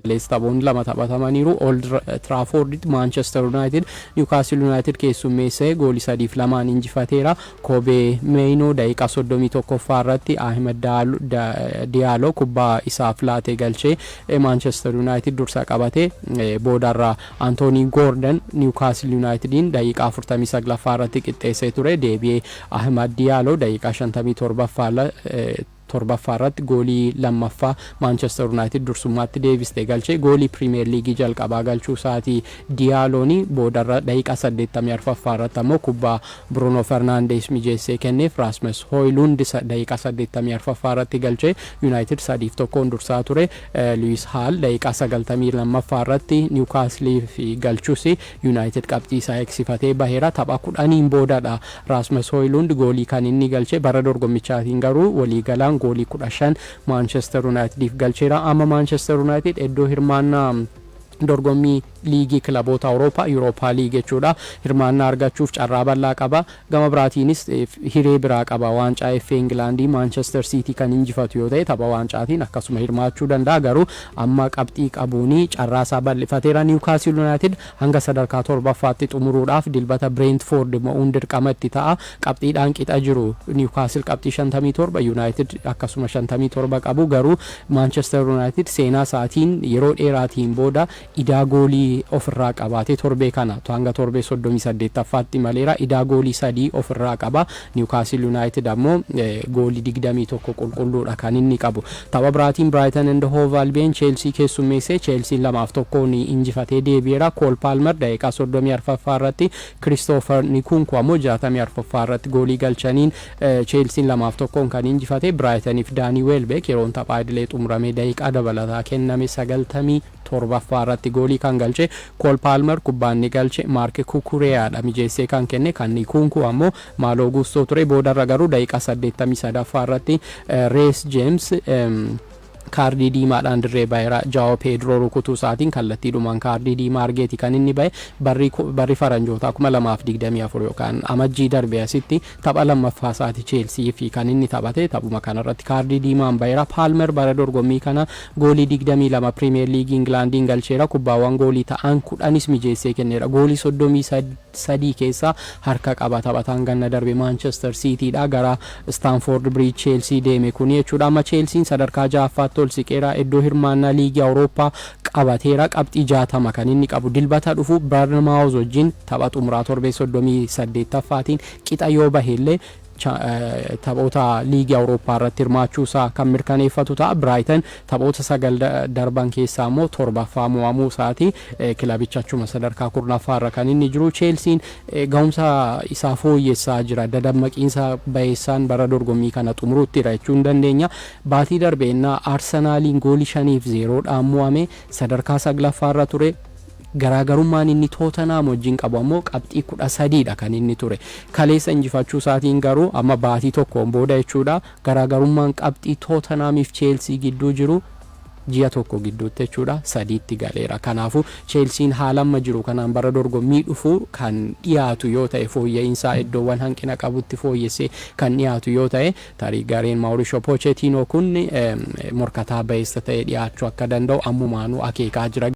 Leestaboon lama taphatamaniiru. Old Trafford Manchester United Newcastle United keessummeessee goolii 3-2 injifateera. Kobe Maino daqiiqaa 31 irratti Ahmed Diallo kubbaa isaaf laatee galchee Manchester United dursa qabate. Boodarra Anthony Gordon Newcastle Unitedin daqiiqaa 49 irratti qixxeessee ture. Deebi'ee Ahmed Diallo daqiiqaa 57 irratti goolii lammaffaa Manchester United dursummaatti deebistee galchee. Goolii Premier League jalqabaa galchuu isaatii Diallooni boodarra daqiiqaa 84 irratti ammoo kubbaa Bruno Fernandes mijeessee kenneef. Rasmus Højlund daqiiqaa 84 irratti galchee United 3-1 dursaa ture. Lewis Hall daqiiqaa 92 irratti Newcastle galchuus United qabxii isaa eegsifatee baheera. Tapha 10 boodadha Rasmus Højlund goolii kan inni galchee. Bara dorgommichaatiin garuu waliigalaan goolii 15 Manchester United galcheera. Amma Manchester United iddoo hirmaannaa dorgommii liigii kilaboota Awurooppaa Europa League jechuudha hirmaannaa argachuuf carraa bal'aa qaba. Gama biraatiinis hiree biraa qaba. Waancaa FA England Manchester City kan injifatu yoo ta'e tapha waancaatiin akkasuma hirmaachuu danda'a. Garuu amma qabxii qabuuni carraa isaa bal'ifateera. Newcastle United hanga sadarkaa 7ffaatti xumuruudhaaf dilbata Brentford mo'uun dirqama itti ta'a. Qabxiidhaan qixa jiru Newcastle qabxii 57 United akkasuma 57 qabu. Garuu Manchester United seenaa isaatiin yeroo dheeraatiin booda idaa goolii ofirraa qabaate torbee kana hanga torbee 38ffaatti maleera. Idaa goolii 3 ofirraa qaba. Newcastle United ammoo goolii 21 qulqulluudha kan inni qabu. Tapha biraatiin Brighton2fi1united Albion Chelsea keessummeessee Chelsea 2-1 injifatee deebi'eera. Cole Palmer daqiiqaa 34 irratti Christopher Nkunku ammoo 64 irratti goolii galchaniin Chelsea 2-1 kan injifate. Brightonif Danny Welbeck yeroon taphaa idilee xumuramee daqiiqaa dabalataa kenname 97 irratti goolii kan galche. Cole Palmer kubbaanni galche Mark Cucureadha mijeessee kan kenne. Kan Nkunku ammoo Malo Gusto ture. Boodarra garuu daqiiqaa 83 irratti Reece James kaardii diimaadhaan dirree baay'eera. Joao Pedro rukutuu isaatiin kallattiidhumaan kaardii diimaa argeeti kan inni bahe. Barri faranjootaa 2024 yookaan amajjii darbee asitti tapha lammaffaa isaati Chelsea fi kan inni taphate. Taphuma kanarratti kaardii diimaan baheera. Palmer bara dorgommii kana goolii 22 Premier League Englandiin galcheera. Kubbaawwan goolii ta'an 10 mijeessee kenneera. Goolii 33 keessaa harka qaba. Taphataan ganna darbe Manchester Citydha gara Stamford Bridge Chelsea deeme kuni jechuudha. Amma Chelsea sadarkaa 6ffaatti ol siqeera. Iddoo hirmaannaa liigii Awurooppaa qabateera. Qabxii 60 kan inni qabu. Dilbata dhufu Bournemouth wajjin tapha xumuraa torbee 38ffaatiin qixa yoo baheellee taphoota liigii Awurooppaa irratti hirmaachuu isaa kan mirkaneeffatu ta'a. Brighton taphoota 9 darban keessaa immoo 7ffaa mo'amuu isaati. Kilabicha achuma sadarkaa 10ffaa irra kan inni jiru. Chelsea ga'umsa isaa fooyyessaa jira. Dadammaqiinsa baheessaan bara dorgommii kana xumuruutti jechuu hin dandeenya. Baatii darbeennaa Arsenaaliin goolii 5-0 dhaan mo'ame sadarkaa 9ffaa irra ture. Garaagarummaan inni Tottenham wajjin qabu ammoo qabxii 13dha kan inni ture. Kaleessa injifachuu isaatiin garuu amma baatii tokkoon booda jechuudha. Garaagarummaan qabxii Tottenhamiif Chelsea gidduu jiru ji'a tokko gidduutti jechuudha 3tti galeera. Kanaafuu Chelsea haala amma jiru kanaan bara dorgommii dhufu kan dhiyaatu yoo ta'e fooyya'insaa iddoowwan hanqina qabutti fooyyessee kan dhiyaatu yoo ta'e tarii gareen Mauricio Pochettino kun morkataa bayeessa ta'e dhiyaachuu akka danda'u ammumaanuu akeekaa jira.